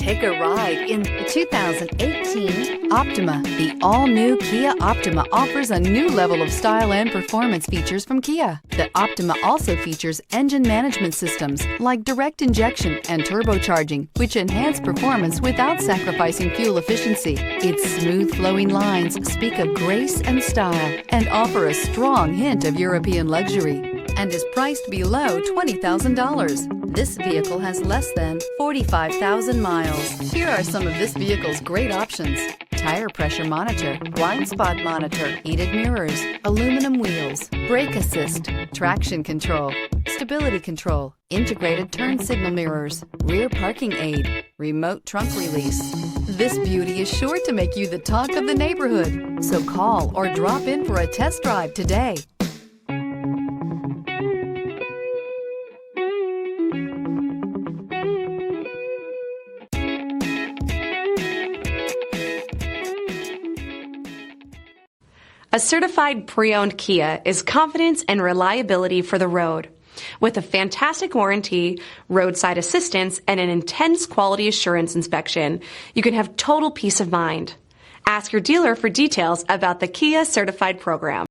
Take a ride in the 2018 Optima. The all-new Kia Optima offers a new level of style and performance features from Kia. The Optima also features engine management systems like direct injection and turbocharging, which enhance performance without sacrificing fuel efficiency. Its smooth flowing lines speak of grace and style and offer a strong hint of European luxury, and is priced below $20,000. This vehicle has less than 45,000 miles. Here are some of this vehicle's great options: tire pressure monitor, blind spot monitor, heated mirrors, aluminum wheels, brake assist, traction control, stability control, integrated turn signal mirrors, rear parking aid, remote trunk release. This beauty is sure to make you the talk of the neighborhood. So call or drop in for a test drive today. A certified pre-owned Kia is confidence and reliability for the road. With a fantastic warranty, roadside assistance, and an intense quality assurance inspection, you can have total peace of mind. Ask your dealer for details about the Kia Certified program.